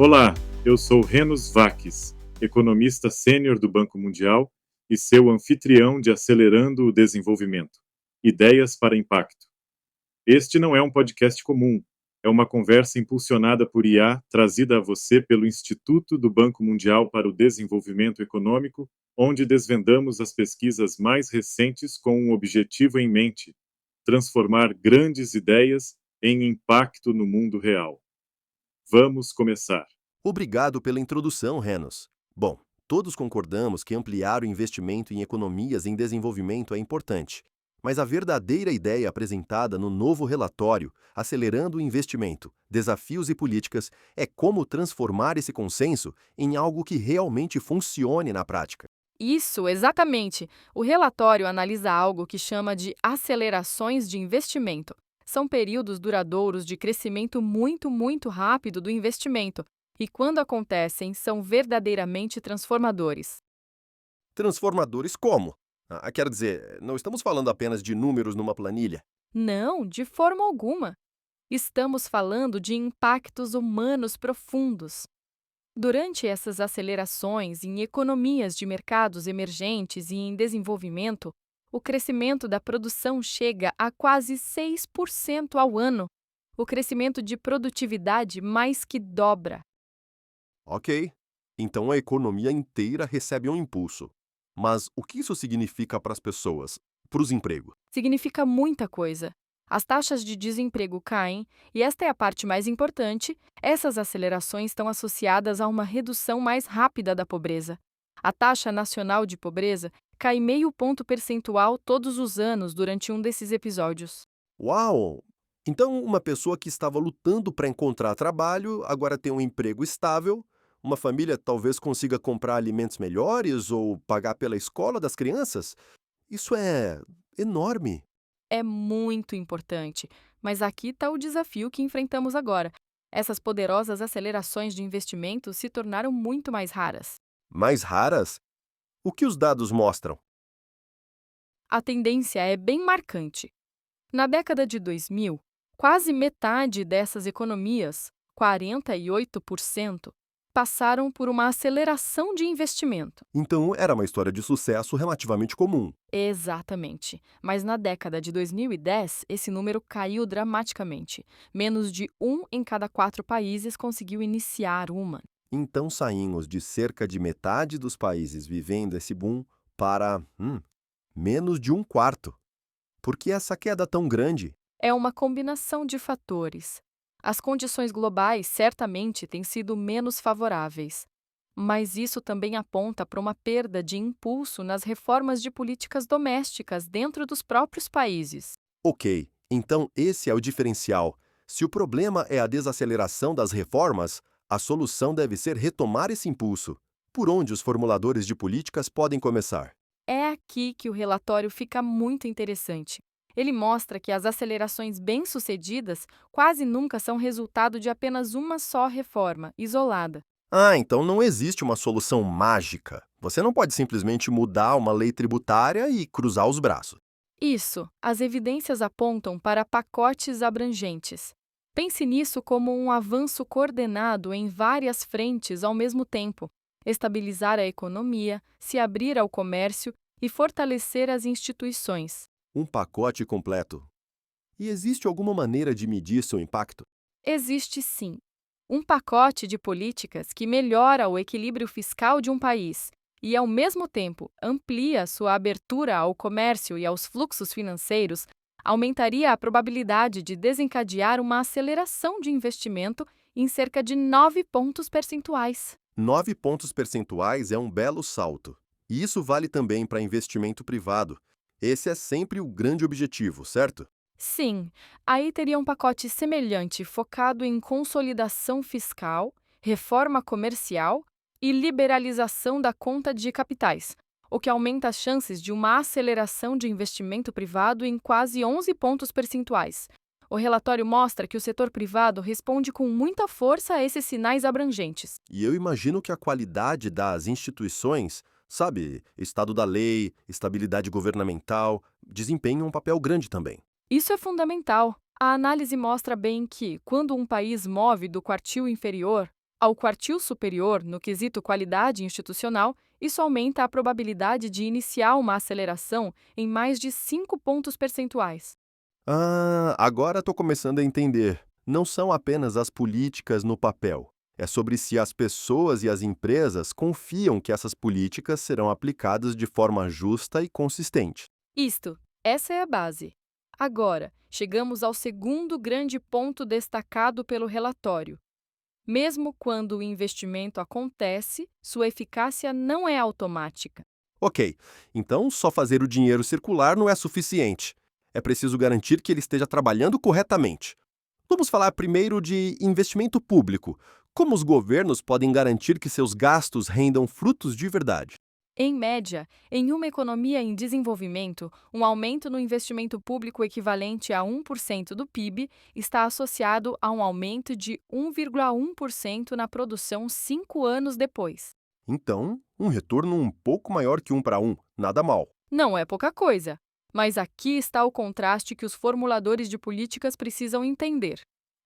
Olá, eu sou Renos Vakis, economista sênior do Banco Mundial e seu anfitrião de Acelerando o Desenvolvimento. Ideias para Impacto. Este não é um podcast comum, é uma conversa impulsionada por IA, trazida a você pelo Instituto do Banco Mundial para o Desenvolvimento Econômico, onde desvendamos as pesquisas mais recentes com um objetivo em mente: transformar grandes ideias em impacto no mundo real. Vamos começar. Obrigado pela introdução, Renos. Bom, todos concordamos que ampliar o investimento em economias em desenvolvimento é importante. Mas a verdadeira ideia apresentada no novo relatório, Acelerando o Investimento, Desafios e Políticas, é como transformar esse consenso em algo que realmente funcione na prática. Isso, exatamente. O relatório analisa algo que chama de acelerações de investimento. São períodos duradouros de crescimento muito rápido do investimento, e quando acontecem, são verdadeiramente transformadores. Transformadores como? Quero dizer, não estamos falando apenas de números numa planilha. Não, de forma alguma. Estamos falando de impactos humanos profundos. Durante essas acelerações em economias de mercados emergentes e em desenvolvimento, o crescimento da produção chega a quase 6% ao ano. O crescimento de produtividade mais que dobra. Ok, então a economia inteira recebe um impulso. Mas o que isso significa para as pessoas, para os empregos? Significa muita coisa. As taxas de desemprego caem e esta é a parte mais importante. Essas acelerações estão associadas a uma redução mais rápida da pobreza. A taxa nacional de pobreza cai 0,5 ponto percentual todos os anos durante um desses episódios. Uau! Então uma pessoa que estava lutando para encontrar trabalho agora tem um emprego estável, uma família talvez consiga comprar alimentos melhores ou pagar pela escola das crianças? Isso é enorme. É muito importante, mas aqui está o desafio que enfrentamos agora. Essas poderosas acelerações de investimento se tornaram muito mais raras. Mais raras? O que os dados mostram? A tendência é bem marcante. Na década de 2000, quase metade dessas economias, 48%, passaram por uma aceleração de investimento. Então era uma história de sucesso relativamente comum. Exatamente. Mas na década de 2010, esse número caiu dramaticamente. Menos de 1 em cada 4 países conseguiu iniciar uma. Então saímos de cerca de metade dos países vivendo esse boom para menos de um quarto. Por que essa queda tão grande? É uma combinação de fatores. As condições globais certamente têm sido menos favoráveis, mas isso também aponta para uma perda de impulso nas reformas de políticas domésticas dentro dos próprios países. Ok, então esse é o diferencial. Se o problema é a desaceleração das reformas, a solução deve ser retomar esse impulso. Por onde os formuladores de políticas podem começar? É aqui que o relatório fica muito interessante. Ele mostra que as acelerações bem-sucedidas quase nunca são resultado de apenas uma só reforma, isolada. Então não existe uma solução mágica. Você não pode simplesmente mudar uma lei tributária e cruzar os braços. Isso, as evidências apontam para pacotes abrangentes. Pense nisso como um avanço coordenado em várias frentes ao mesmo tempo: estabilizar a economia, se abrir ao comércio e fortalecer as instituições. Um pacote completo. E existe alguma maneira de medir seu impacto? Existe sim um pacote de políticas que melhora o equilíbrio fiscal de um país e, ao mesmo tempo, amplia sua abertura ao comércio e aos fluxos financeiros, aumentaria a probabilidade de desencadear uma aceleração de investimento em cerca de 9 pontos percentuais. 9 pontos percentuais é um belo salto. E isso vale também para investimento privado. Esse é sempre o grande objetivo, certo? Sim, aí teria um pacote semelhante focado em consolidação fiscal, reforma comercial e liberalização da conta de capitais, o que aumenta as chances de uma aceleração de investimento privado em quase 11 pontos percentuais. O relatório mostra que o setor privado responde com muita força a esses sinais abrangentes. E eu imagino que a qualidade das instituições, sabe, Estado da lei, estabilidade governamental, desempenham um papel grande também. Isso é fundamental. A análise mostra bem que, quando um país move do quartil inferior, Ao quartil superior, no quesito qualidade institucional, isso aumenta a probabilidade de iniciar uma aceleração em mais de 5 pontos percentuais. Ah, agora estou começando a entender. Não são apenas as políticas no papel. É sobre se as pessoas e as empresas confiam que essas políticas serão aplicadas de forma justa e consistente. Essa é a base. Agora, chegamos ao segundo grande ponto destacado pelo relatório. Mesmo quando o investimento acontece, sua eficácia não é automática. Ok, então só fazer o dinheiro circular não é suficiente. É preciso garantir que ele esteja trabalhando corretamente. Vamos falar primeiro de investimento público. Como os governos podem garantir que seus gastos rendam frutos de verdade? Em média, em uma economia em desenvolvimento, um aumento no investimento público equivalente a 1% do PIB está associado a um aumento de 1,1% na produção 5 anos depois. Então, um retorno um pouco maior que 1 para 1, nada mal. Não é pouca coisa. Mas aqui está o contraste que os formuladores de políticas precisam entender.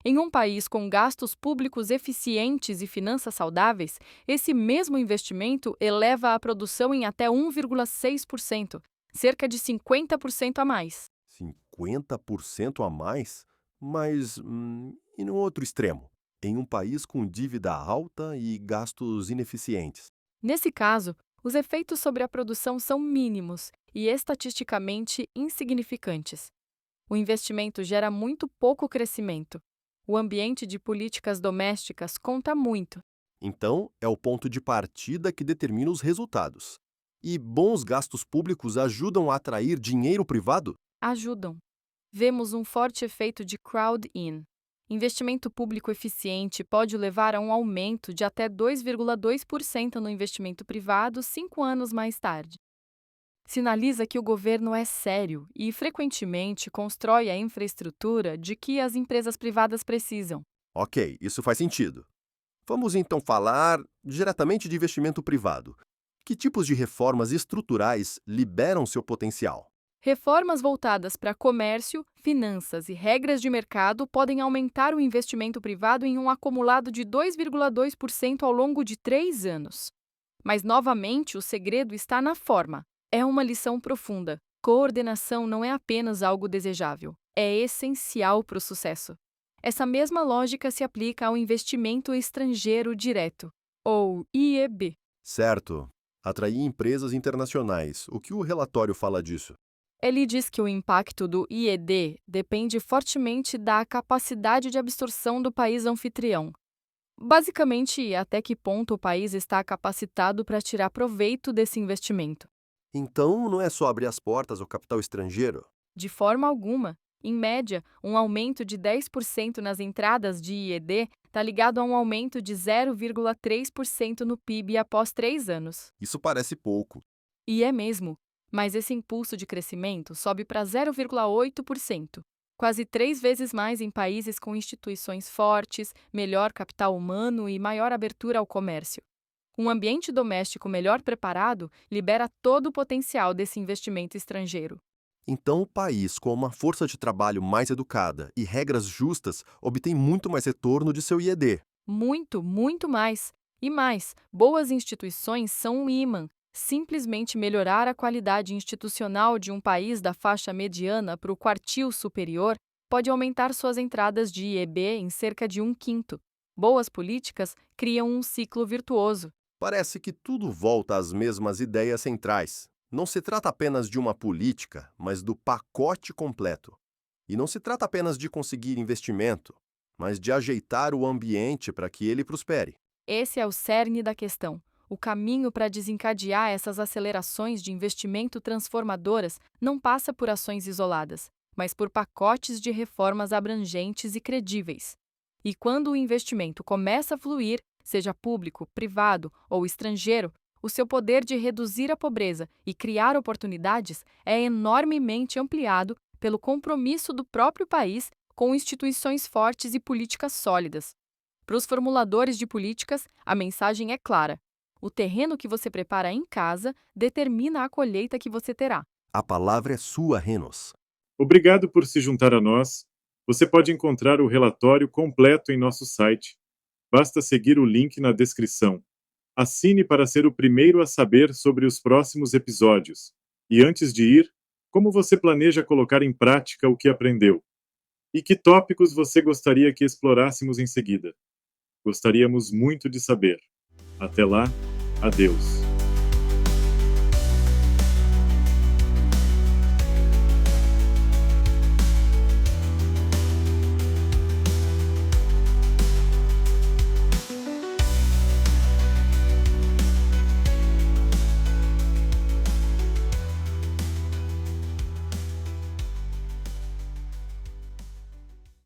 Em um país com gastos públicos eficientes e finanças saudáveis, esse mesmo investimento eleva a produção em até 1,6%, cerca de 50% a mais. 50% a mais? Mas, e no outro extremo? Em um país com dívida alta e gastos ineficientes? Nesse caso, os efeitos sobre a produção são mínimos e estatisticamente insignificantes. O investimento gera muito pouco crescimento. O ambiente de políticas domésticas conta muito. Então, é o ponto de partida que determina os resultados. E bons gastos públicos ajudam a atrair dinheiro privado? Ajudam. Vemos um forte efeito de crowd-in. Investimento público eficiente pode levar a um aumento de até 2,2% no investimento privado 5 anos mais tarde. Sinaliza que o governo é sério e, frequentemente, constrói a infraestrutura de que as empresas privadas precisam. Ok, isso faz sentido. Vamos então falar diretamente de investimento privado. Que tipos de reformas estruturais liberam seu potencial? Reformas voltadas para comércio, finanças e regras de mercado podem aumentar o investimento privado em um acumulado de 2,2% ao longo de 3 anos. Mas, novamente, o segredo está na forma. É uma lição profunda. Coordenação não é apenas algo desejável, é essencial para o sucesso. Essa mesma lógica se aplica ao investimento estrangeiro direto, ou IEB. Certo. Atrair empresas internacionais. O que o relatório fala disso? Ele diz que o impacto do IED depende fortemente da capacidade de absorção do país anfitrião. Basicamente, até que ponto o país está capacitado para tirar proveito desse investimento. Então, não é só abrir as portas ao capital estrangeiro? De forma alguma. Em média, um aumento de 10% nas entradas de IED está ligado a um aumento de 0,3% no PIB após 3 anos. Isso parece pouco. E é mesmo, mas esse impulso de crescimento sobe para 0,8%, quase 3 vezes mais em países com instituições fortes, melhor capital humano e maior abertura ao comércio. Um ambiente doméstico melhor preparado libera todo o potencial desse investimento estrangeiro. Então, o país com uma força de trabalho mais educada e regras justas obtém muito mais retorno de seu IED. Muito, muito mais. E mais, boas instituições são um ímã. Simplesmente melhorar a qualidade institucional de um país da faixa mediana para o quartil superior pode aumentar suas entradas de IEB em cerca de 1/5. Boas políticas criam um ciclo virtuoso. Parece que tudo volta às mesmas ideias centrais. Não se trata apenas de uma política, mas do pacote completo. E não se trata apenas de conseguir investimento, mas de ajeitar o ambiente para que ele prospere. Esse é o cerne da questão. O caminho para desencadear essas acelerações de investimento transformadoras não passa por ações isoladas, mas por pacotes de reformas abrangentes e credíveis. E quando o investimento começa a fluir, seja público, privado ou estrangeiro, o seu poder de reduzir a pobreza e criar oportunidades é enormemente ampliado pelo compromisso do próprio país com instituições fortes e políticas sólidas. Para os formuladores de políticas, a mensagem é clara. O terreno que você prepara em casa determina a colheita que você terá. A palavra é sua, Renos. Obrigado por se juntar a nós. Você pode encontrar o relatório completo em nosso site Basta seguir o link na descrição. Assine para ser o primeiro a saber sobre os próximos episódios. E antes de ir, como você planeja colocar em prática o que aprendeu? E que tópicos você gostaria que explorássemos em seguida? Gostaríamos muito de saber. Até lá, adeus.